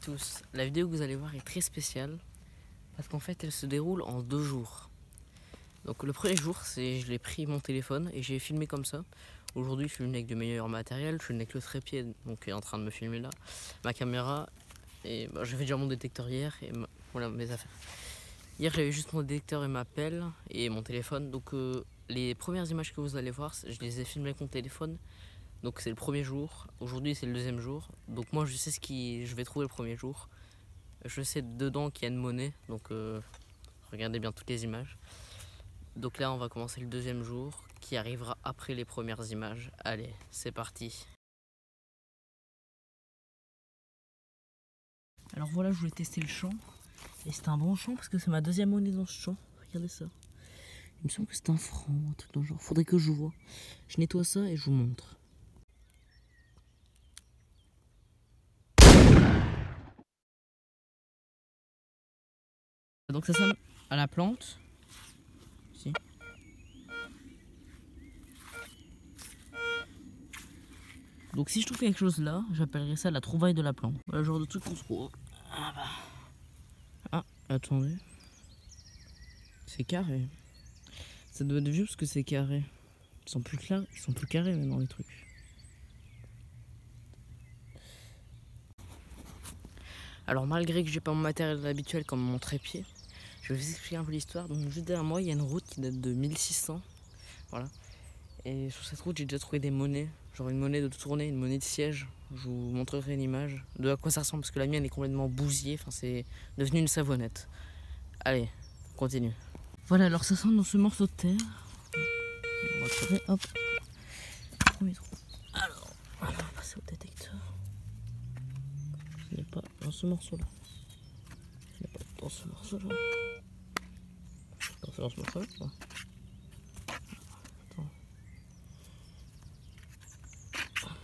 tous, la vidéo que vous allez voir est très spéciale parce qu'en fait elle se déroule en 2 jours. Donc le premier jour, je l'ai pris mon téléphone et j'ai filmé comme ça. Aujourd'hui je suis venu avec du meilleur matériel, je suis venu avec le trépied donc qui est en train de me filmer là, ma caméra et j'avais déjà mon détecteur hier et voilà mes affaires. Hier j'avais juste mon détecteur et ma pelle et mon téléphone, donc les premières images que vous allez voir, je les ai filmées avec mon téléphone. Donc c'est le premier jour, aujourd'hui c'est le deuxième jour, donc moi je sais je vais trouver le premier jour. Je sais dedans qu'il y a une monnaie, donc regardez bien toutes les images. Donc là on va commencer le deuxième jour qui arrivera après les premières images. Allez, c'est parti. Alors voilà, je voulais tester le champ, et c'est un bon champ parce que c'est ma deuxième monnaie dans ce champ. Regardez ça. Il me semble que c'est un franc, un truc dans le genre. Faudrait que je vois. Je nettoie ça et je vous montre. Donc ça sonne à la plante. Ici. Donc si je trouve quelque chose là, j'appellerais ça la trouvaille de la plante. Voilà le genre de truc qu'on trouve. Ah bah. Ah, attendez. C'est carré. Ça doit être vieux parce que c'est carré. Ils sont plus clairs, ils sont plus carrés maintenant les trucs. Alors malgré que j'ai pas mon matériel habituel comme mon trépied, je vais vous expliquer un peu l'histoire. Donc juste derrière moi il y a une route qui date de 1600. Voilà. Et sur cette route j'ai déjà trouvé des monnaies. Genre une monnaie de tournée, une monnaie de siège. Je vous montrerai une image de à quoi ça ressemble parce que la mienne est complètement bousillée. Enfin c'est devenu une savonnette. Allez, on continue. Voilà, alors ça sent dans ce morceau de terre. On va tirer, hop. Premier trou. Alors, on va passer au détecteur. Ce n'est pas dans ce morceau-là. Ce n'est pas dans ce morceau-là. Dans ce morceau-là. Ouais. Attends.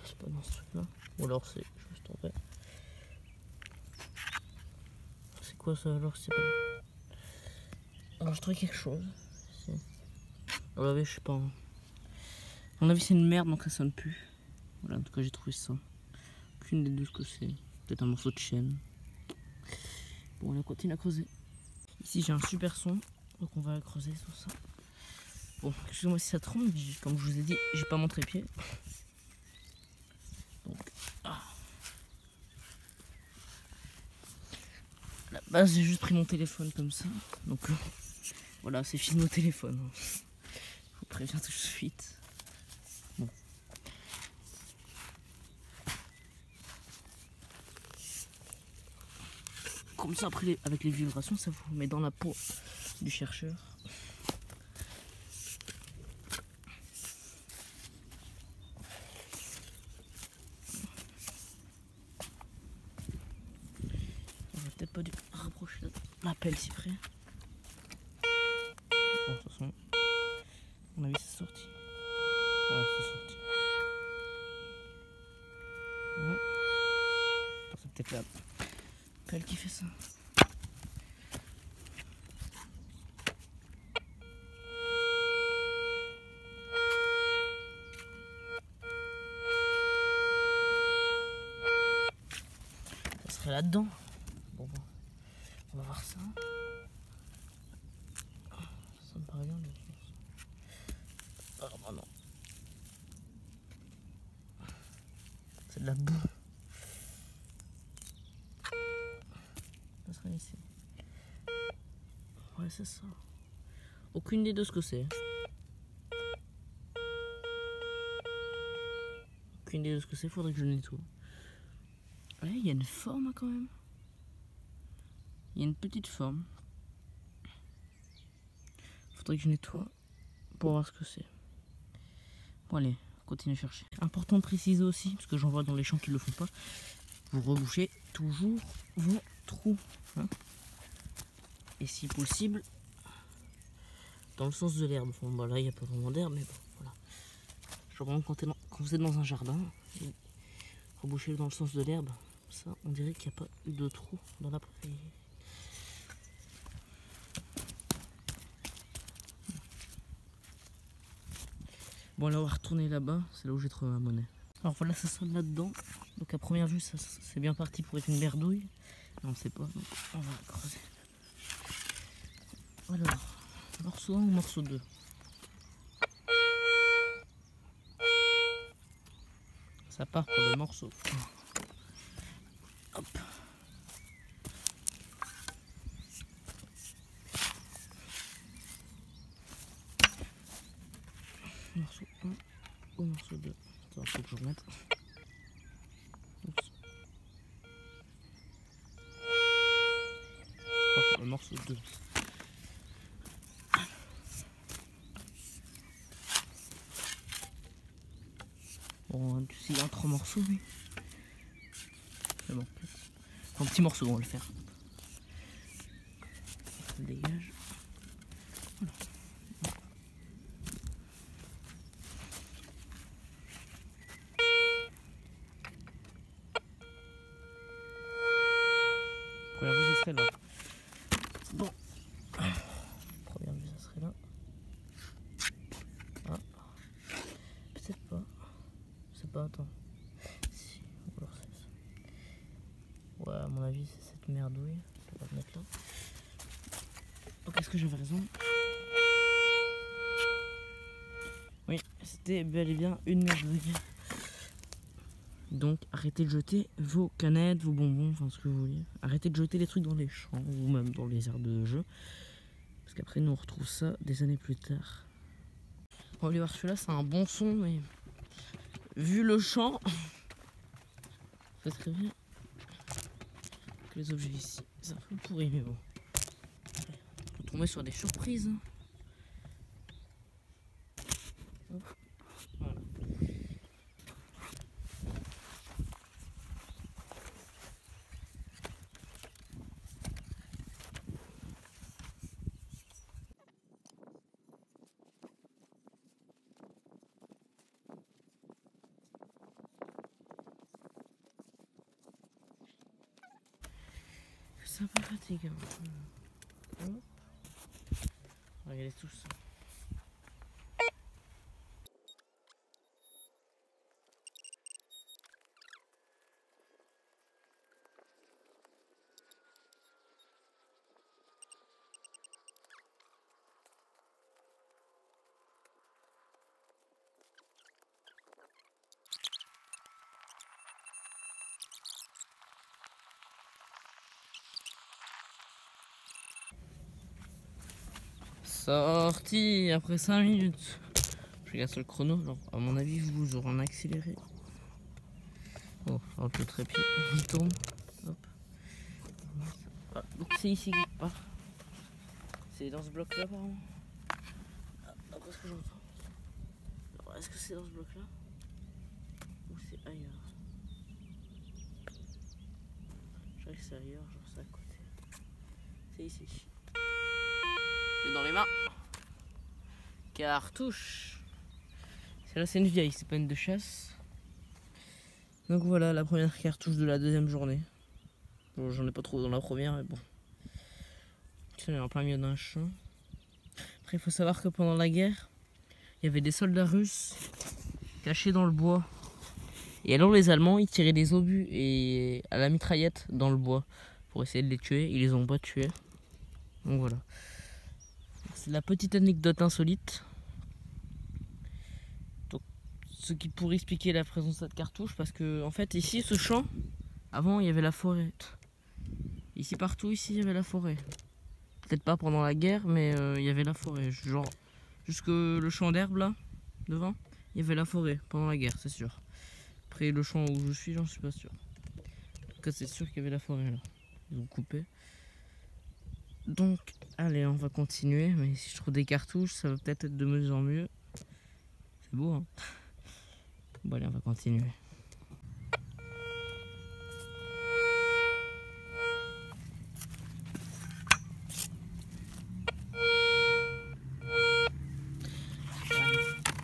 C'est pas dans ce truc-là. Ou alors c'est juste en fait. C'est quoi ça alors? C'est pas. Alors je trouvais quelque chose. À mon avis, je sais pas. À mon avis, c'est une merde donc ça sonne plus. Voilà, en tout cas, j'ai trouvé ça. Aucune des deux ce que c'est. Peut-être un morceau de chaîne. Bon, on continue à creuser. Ici, j'ai un super son. Donc, on va creuser tout ça. Bon, excusez-moi si ça tremble. Comme je vous ai dit, j'ai pas mon trépied. Donc, à la base, j'ai juste pris mon téléphone comme ça. Donc, voilà, c'est filmé au téléphone. Je vous préviens tout de suite. Bon. Comme ça, après, avec les vibrations, ça vous met dans la peau du chercheur. On va peut-être pas dû rapprocher la pelle si près. Bon, de toute façon, à mon avis, c'est sorti. Ouais, c'est sorti. Ouais. C'est peut-être la pelle qui fait ça. Ça serait là-dedans. Bon, on va voir ça. Ça me paraît bien, mais ah bah non. C'est de la boue. Ça serait ici. Ouais, c'est ça. Aucune idée de ce que c'est. Aucune idée de ce que c'est, faudrait que je le nettoie. Ouais, il y a une forme quand même. Il y a une petite forme. Faudrait que je nettoie pour voir ce que c'est. Bon allez, continue à chercher. Important de préciser aussi, parce que j'en vois dans les champs qui le font pas, vous rebouchez toujours vos trous. Hein, et si possible, dans le sens de l'herbe. Bon bah là il n'y a pas vraiment d'herbe, mais bon voilà. Genre quand vous êtes dans un jardin, rebouchez dans le sens de l'herbe. Ça, on dirait qu'il n'y a pas eu de trou dans la prairie. Bon, là, on va retourner là-bas. C'est là où j'ai trouvé ma monnaie. Alors voilà, ça sonne là-dedans. Donc à première vue, ça c'est bien parti pour être une merdouille. Mais on sait pas, donc on va creuser. Alors, morceau 1 ou morceau 2? Ça part pour le morceau 1. Hop. Morceau 1 ou morceau 2? Attends, faut que je remette. Oups. Ça part pour le morceau 2. Bon, s'il y a 3 morceaux, oui. C'est bon. Un petit morceau, on va le faire. Ça le dégage. Voilà. Première vue, ça serait là. Bon. Première vue, ça serait là. Ah. Peut-être pas. Je sais pas, attends. Si, ou alors c'est ça. Ouais, à mon avis, c'est cette merdouille. Je vais la mettre là. Donc, est-ce que j'avais raison? Oui, c'était bel et bien une merdouille. Donc, arrêtez de jeter vos canettes, vos bonbons, enfin ce que vous voulez. Arrêtez de jeter les trucs dans les champs ou même dans les aires de jeu. Parce qu'après, nous on retrouve ça des années plus tard. On va aller voir celui-là, c'est un bon son, mais vu le champ, ça serait bien que les objets ici, c'est un peu pourri, mais bon. On peut tomber sur des surprises. Hop. Voilà. C'est un peu fatigant. Hop. Regardez tout ça. Sorti après 5 minutes. Je regarde sur le chrono, genre, à mon avis vous aurez en accéléré. Oh, hop, le trépied, il tourne. Hop. Ah, donc c'est ici quelque part. C'est dans ce bloc là apparemment. Ah, après ce que j'entends. Est-ce que c'est dans ce bloc là? Ou c'est ailleurs? Je dirais que c'est ailleurs, genre c'est à côté. C'est ici. J'ai dans les mains. Cartouche. Celle-là c'est une vieille, c'est pas une de chasse. Donc voilà la première cartouche de la deuxième journée. Bon, j'en ai pas trop dans la première, mais bon. On est en plein milieu d'un champ. Après il faut savoir que pendant la guerre, il y avait des soldats russes cachés dans le bois. Et alors les Allemands ils tiraient des obus et à la mitraillette dans le bois pour essayer de les tuer. Ils les ont pas tués. Donc voilà. C'est la petite anecdote insolite. Donc, ce qui pourrait expliquer la présence de cette cartouche, parce que en fait ici ce champ, avant il y avait la forêt. Ici partout ici il y avait la forêt. Peut-être pas pendant la guerre, mais il y avait la forêt. Genre jusque le champ d'herbe là, devant, il y avait la forêt pendant la guerre, c'est sûr. Après le champ où je suis, j'en suis pas sûr. En tout cas c'est sûr qu'il y avait la forêt là. Ils ont coupé. Donc, allez, on va continuer. Mais si je trouve des cartouches, ça va peut-être être de mieux en mieux. C'est beau, hein? Bon, allez, on va continuer.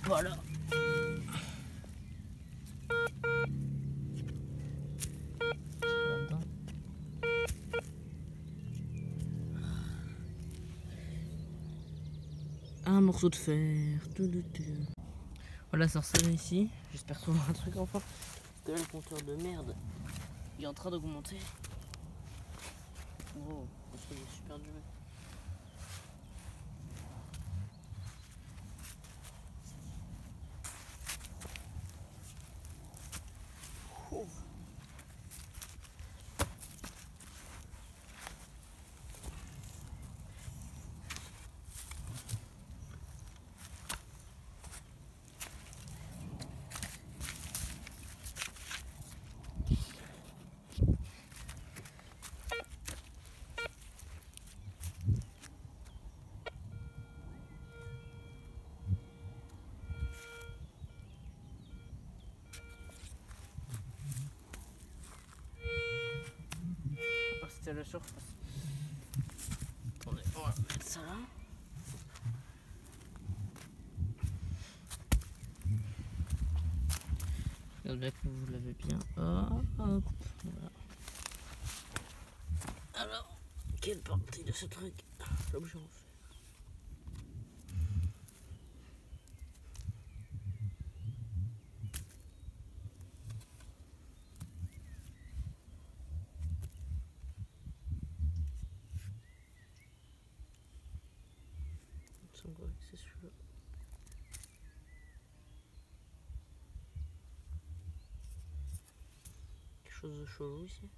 Voilà. Un morceau de fer. Voilà, ça ressonne ici. J'espère trouver un truc enfin. Parce que là, le compteur de merde, il est en train d'augmenter. Wow, ça est super dur. Oh. C'était la surface. Attendez, on va mettre ça là. J'espère bien que vous l'avez bien. Hop, voilà. Alors, quelle partie de ce truc l'objet en fait? C'est celui-là. Quelque chose de chelou ici.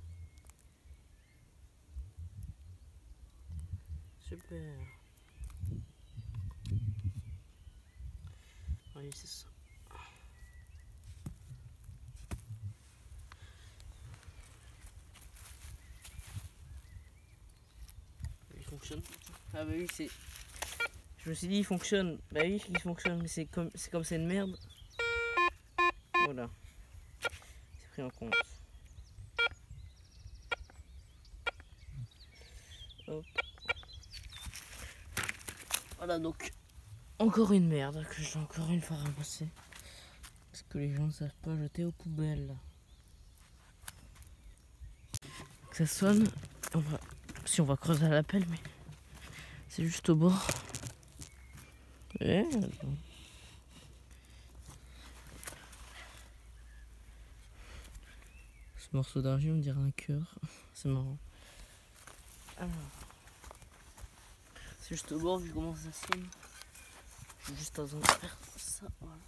Super. Oui, c'est ça. Il fonctionne. Ah bah oui, c'est... Je me suis dit il fonctionne. Bah oui, il fonctionne, mais c'est comme c'est une merde. Voilà. C'est pris en compte. Hop. Voilà donc. Encore une merde que j'ai encore une fois ramassée. Parce que les gens ne savent pas jeter aux poubelles. Ça sonne. Si on va creuser à la pelle, mais c'est juste au bord. Ce morceau d'argile, on dirait un cœur. C'est marrant. Alors, c'est juste au bord vu comment ça sonne. J'ai juste besoin de faire ça. Voilà.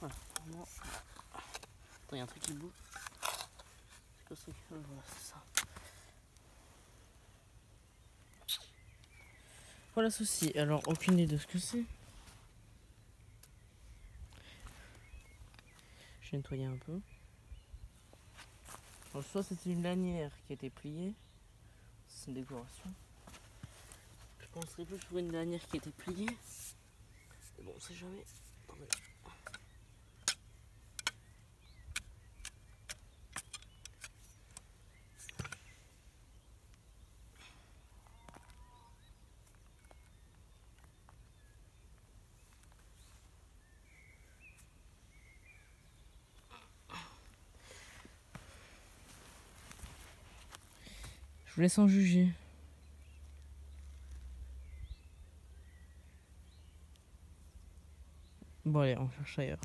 Voilà. Vraiment. Attends, il y a un truc qui bouge. C'est quoi ça? Voilà, c'est ça. Voilà ceci. Alors, aucune idée de ce que c'est. J'ai nettoyé un peu. Alors, soit c'était une lanière qui a été pliée. C'est une décoration. Je penserais plus sur une lanière qui a été pliée. Mais bon, on sait jamais. Attendez. Je vous laisse en juger. Bon allez, on cherche ailleurs.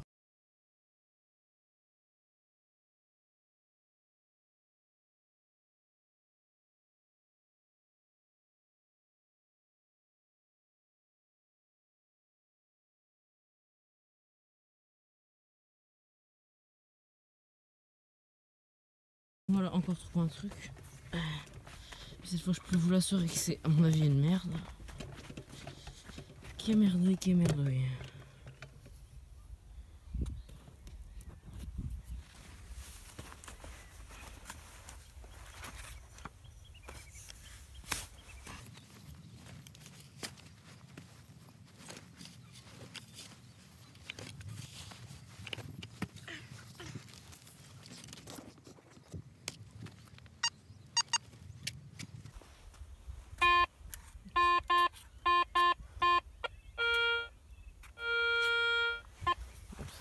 Voilà, encore trouvé un truc. Cette fois, je peux vous l'assurer que c'est, à mon avis, une merde. Qui est merdouille, qui est merdouille.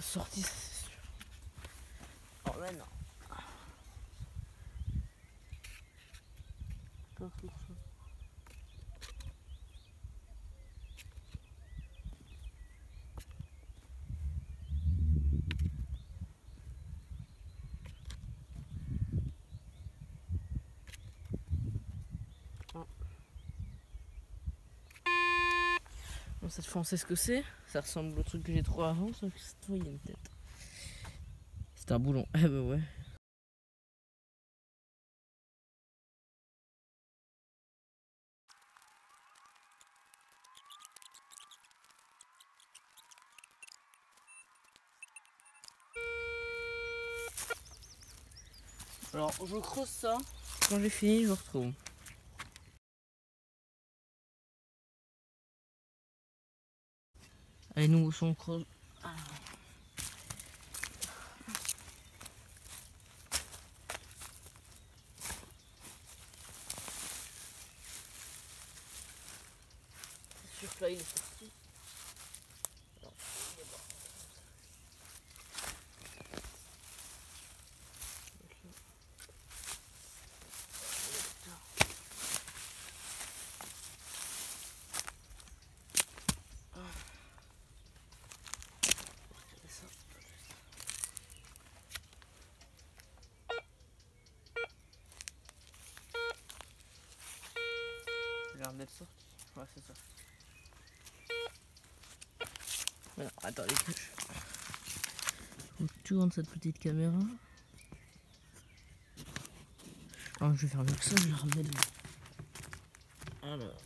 Sorti, c'est sûr. Oh mais non. Bon, cette fois on sait ce que c'est. Ça ressemble au truc que j'ai trouvé avant, sauf que cette fois il y a une tête. C'est un boulon. Ah bah ouais. Alors je creuse ça. Quand j'ai fini, je retrouve. Allez, nous on creuse. Ah. C'est sûr que là il est sorti. Alors, il est mort. Il a l'air d'être sorti. Ouais, c'est ça. Voilà, attendez que je tourne cette petite caméra. Alors, je vais faire mieux que ça, je vais la remettre là. Alors.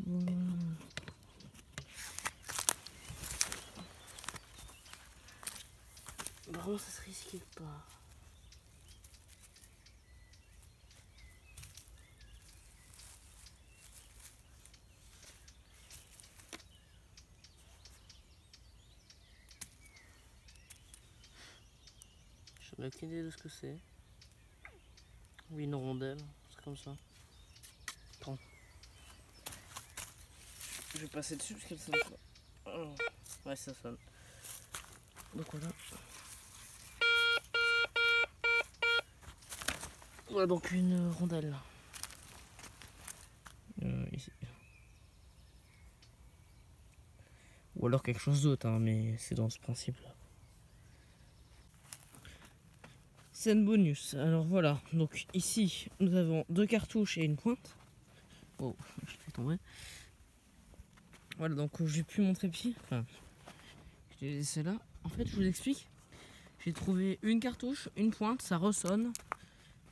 Voilà. Vraiment, ça se risquait pas. Je n'ai aucune idée de ce que c'est. Oui, une rondelle, c'est comme ça. Attends. Je vais passer dessus parce qu'elle sonne pas. Oh. Ouais, ça sonne. Donc voilà. Voilà donc une rondelle. Ici. Ou alors quelque chose d'autre, hein, mais c'est dans ce principe-là. Scène bonus. Alors voilà, donc ici nous avons 2 cartouches et une pointe. Oh, je l'ai fait tomber. Voilà, donc j'ai pu mon trépied. Enfin, je l'ai laissé là. En fait, je vous explique. J'ai trouvé une cartouche, une pointe, ça ressonne.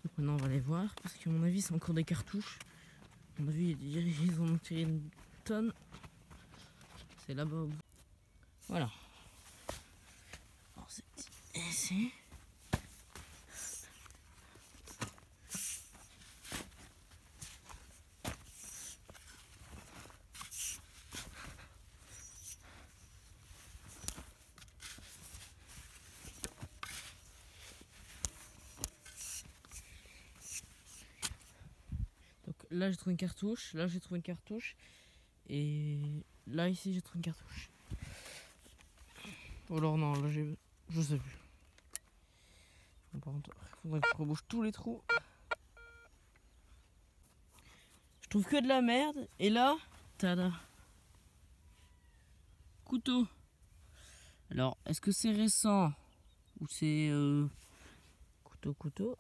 Donc maintenant on va les voir, parce qu'à mon avis c'est encore des cartouches. À mon avis ils en ont tiré une tonne. C'est là-bas au bout. Voilà. Alors c'est ici. Donc là j'ai trouvé une cartouche, là j'ai trouvé une cartouche. Et là ici j'ai trouvé une cartouche. Ou alors non, là j'ai... je sais plus. Par contre, il faudrait que je rebouche tous les trous. Je trouve que de la merde. Et là, tada. Couteau. Alors, est-ce que c'est récent ou c'est couteau.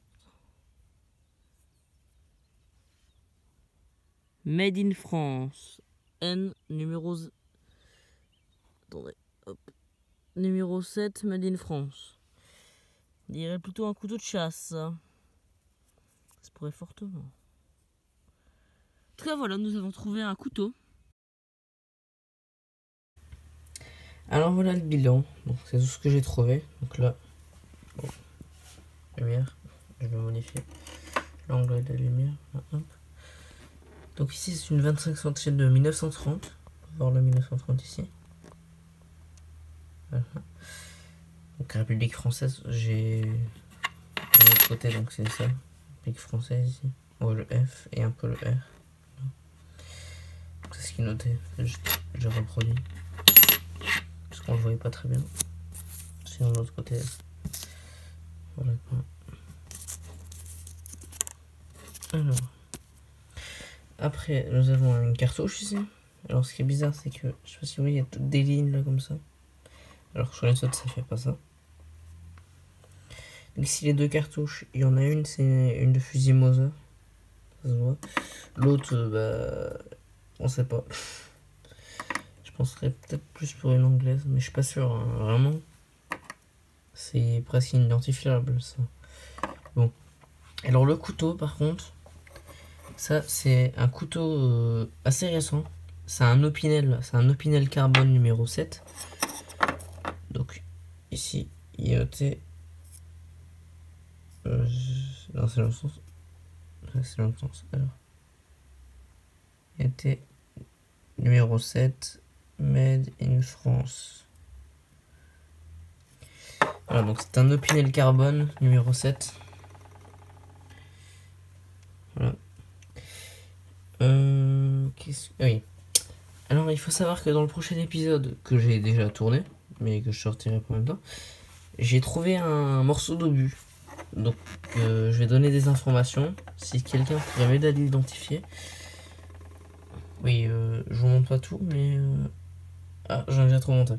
Made in France. N numéro... Attendez, hop. Numéro 7, Made in France. On dirait plutôt un couteau de chasse. Ça pourrait fortement. En tout cas, voilà, nous avons trouvé un couteau. Alors voilà le bilan. Donc c'est tout ce que j'ai trouvé. Donc là, bon, lumière. Je vais modifier l'angle de la lumière. Hop. Donc ici c'est une 25 cm de 1930. On va voir le 1930 ici. Voilà. Donc République française, j'ai de l'autre côté, donc c'est ça. République française ici. Oh, le F et un peu le R. C'est ce qui est noté. Je reproduis. Parce qu'on le voyait pas très bien. Sinon de l'autre côté. Voilà. Alors. Après, nous avons une cartouche ici. Alors ce qui est bizarre, c'est que, je sais pas si vous voyez, il y a toutes des lignes là comme ça. Alors que sur les autres, ça fait pas ça. Ici les deux cartouches, il y en a une, c'est une de fusil Moser, ça se voit. L'autre, on sait pas. Je penserais peut-être plus pour une anglaise, mais je suis pas sûr, hein. Vraiment. C'est presque inidentifiable ça. Bon. Alors le couteau par contre, ça c'est un couteau assez récent. C'est un Opinel carbone numéro 7. Donc ici il est noté. Non, c'est dans le sens. C'est dans le sens. Alors. Il était numéro 7, Made in France. Voilà, donc c'est un Opinel carbone numéro 7. Voilà. Oui. Alors il faut savoir que dans le prochain épisode que j'ai déjà tourné, mais que je sortirai pour même temps, j'ai trouvé un morceau d'obus. Donc je vais donner des informations. Si quelqu'un pourrait m'aider à l'identifier. Oui, je vous montre pas tout, mais... Ah, j'en ai déjà trop montré.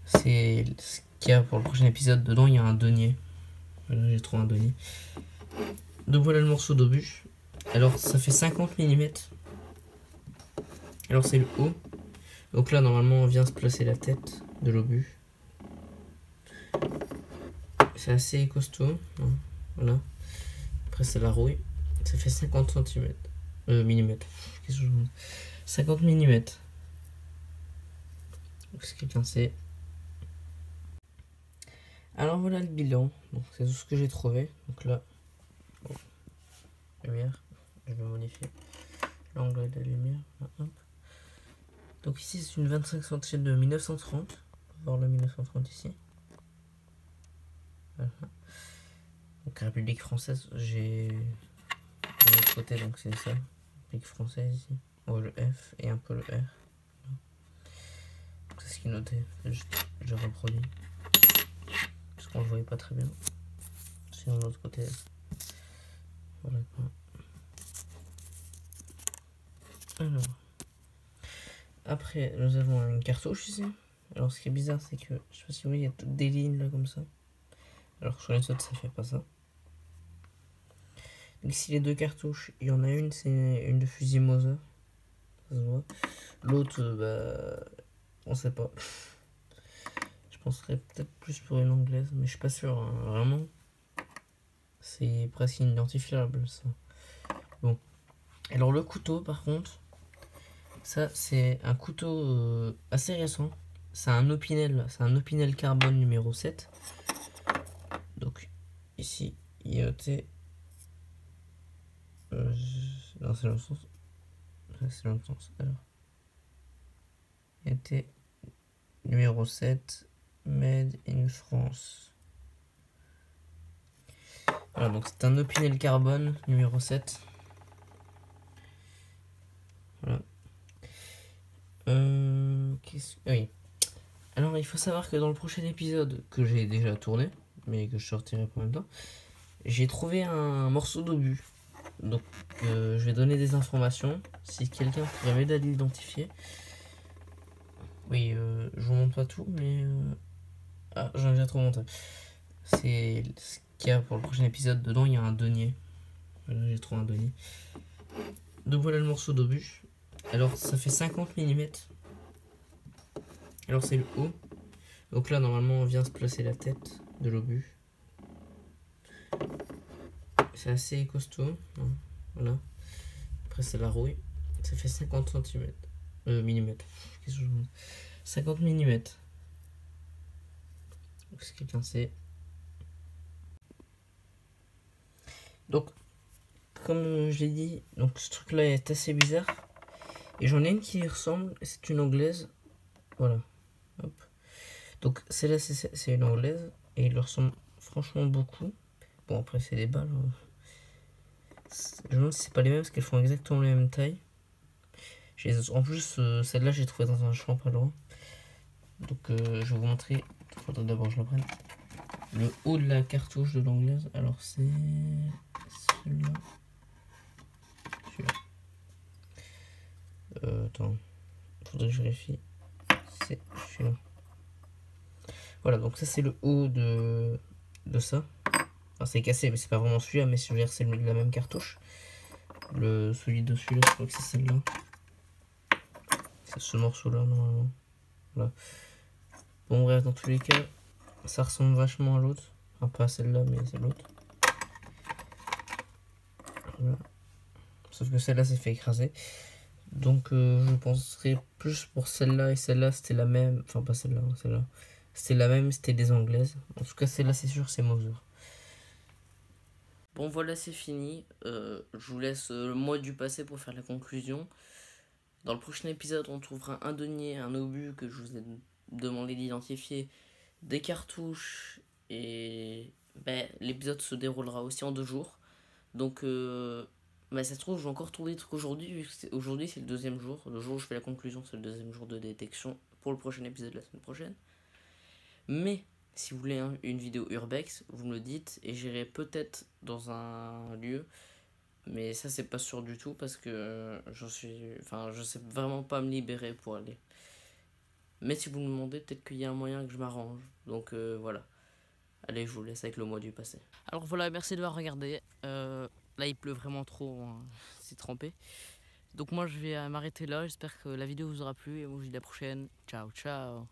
C'est ce qu'il y a pour le prochain épisode. Dedans, il y a un denier. Voilà, j'ai trouvé un denier. Donc voilà le morceau d'obus. Alors, ça fait 50 mm. Alors, c'est le haut. Donc là, normalement, on vient se placer la tête de l'obus. C'est assez costaud. Voilà. Après, c'est la rouille. Ça fait 50 cm. Millimètres. Qu'est-ce que je veux dire ? 50 mm. Donc, si quelqu'un sait. Alors voilà le bilan. Donc c'est tout ce que j'ai trouvé. Donc là, bon, lumière. Je vais modifier l'angle de la lumière. Hop. Donc ici c'est une 25 cm de 1930. On va voir le 1930 ici. Voilà. Donc République française, j'ai de l'autre côté, donc c'est ça. République française ici. On voit le F et un peu le R. C'est ce qui est noté. Je reproduis. Parce qu'on le voyait pas très bien. Sinon de l'autre côté. Voilà. Alors. Après, nous avons une cartouche ici. Alors ce qui est bizarre, c'est que, je sais pas si vous voyez, il y a toutes des lignes là comme ça. Alors que sur les autres, ça fait pas ça. Donc ici les deux cartouches, il y en a une, c'est une de fusil Moser, ça se voit. L'autre, on sait pas. Je penserais peut-être plus pour une anglaise, mais je suis pas sûr, hein. Vraiment. C'est presque inidentifiable ça. Bon. Alors le couteau par contre, ça c'est un couteau assez récent. C'est un Opinel carbone numéro 7. Donc ici il est noté. Non, c'est dans le sens. C'est dans le sens. Alors. Il était numéro 7, Made in France. Voilà, donc c'est un Opinel carbone numéro 7. Voilà. Oui. Alors il faut savoir que dans le prochain épisode que j'ai déjà tourné, mais que je sortirai pour même temps, j'ai trouvé un morceau d'obus. Donc je vais donner des informations. Si quelqu'un pourrait m'aider à l'identifier. Oui, je vous montre pas tout, mais... Ah, j'en ai déjà trop montré. C'est ce qu'il y a pour le prochain épisode. Dedans, il y a un denier. Voilà, j'ai trouvé un denier. Donc voilà le morceau d'obus. Alors, ça fait 50 mm. Alors, c'est le haut. Donc là, normalement, on vient se placer la tête de l'obus. C'est assez costaud. Voilà. Après, c'est la rouille. Ça fait 50 cm. Millimètres. Qu'est-ce que je veux dire ? 50 mm. Donc, si quelqu'un sait. Donc, comme je l'ai dit, donc ce truc là est assez bizarre. Et j'en ai une qui y ressemble, c'est une anglaise. Voilà. Hop. Donc celle-là c'est une anglaise. Et il leur ressemble franchement beaucoup. Bon après c'est des balles. Je me demande si c'est pas les mêmes parce qu'elles font exactement la même taille. En plus celle-là j'ai trouvé dans un champ pas loin. Donc je vais vous montrer. Il faudrait d'abord que je la prenne. Le haut de la cartouche de l'anglaise. Alors c'est celui-là. Attends, faudrait que je vérifie. C'est celui-là. Voilà, donc ça c'est le haut de ça. Enfin, c'est cassé, mais c'est pas vraiment celui-là, mais je veux dire, c'est la même cartouche. Celui dessus, là, je crois que c'est celle-là. C'est ce morceau-là, normalement. Voilà. Bon, bref, dans tous les cas, ça ressemble vachement à l'autre. Enfin, pas à celle-là, mais c'est l'autre. Voilà. Sauf que celle-là s'est fait écraser. Donc, je penserais plus pour celle-là et celle-là, c'était la même. Enfin, pas celle-là, celle-là. C'était la même, c'était des anglaises. En tout cas, celle-là, c'est sûr, c'est Moser. Bon, voilà, c'est fini. Je vous laisse le mois du passé pour faire la conclusion. Dans le prochain épisode, on trouvera un denier, un obus que je vous ai demandé d'identifier, des cartouches, et ben, l'épisode se déroulera aussi en 2 jours. Donc, ça se trouve, je vais encore tourner des trucs aujourd'hui, vu que aujourd'hui c'est le deuxième jour. Le jour où je fais la conclusion, c'est le deuxième jour de détection pour le prochain épisode la semaine prochaine. Mais si vous voulez une vidéo urbex, vous me le dites et j'irai peut-être dans un lieu. Mais ça, c'est pas sûr du tout parce que je sais vraiment pas me libérer pour aller. Mais si vous me demandez, peut-être qu'il y a un moyen que je m'arrange. Donc voilà. Allez, je vous laisse avec le mois du passé. Alors voilà, merci de m'avoir regardé. Là, il pleut vraiment trop, hein. C'est trempé. Donc moi, je vais m'arrêter là. J'espère que la vidéo vous aura plu et moi, je vous dis à la prochaine. Ciao, ciao.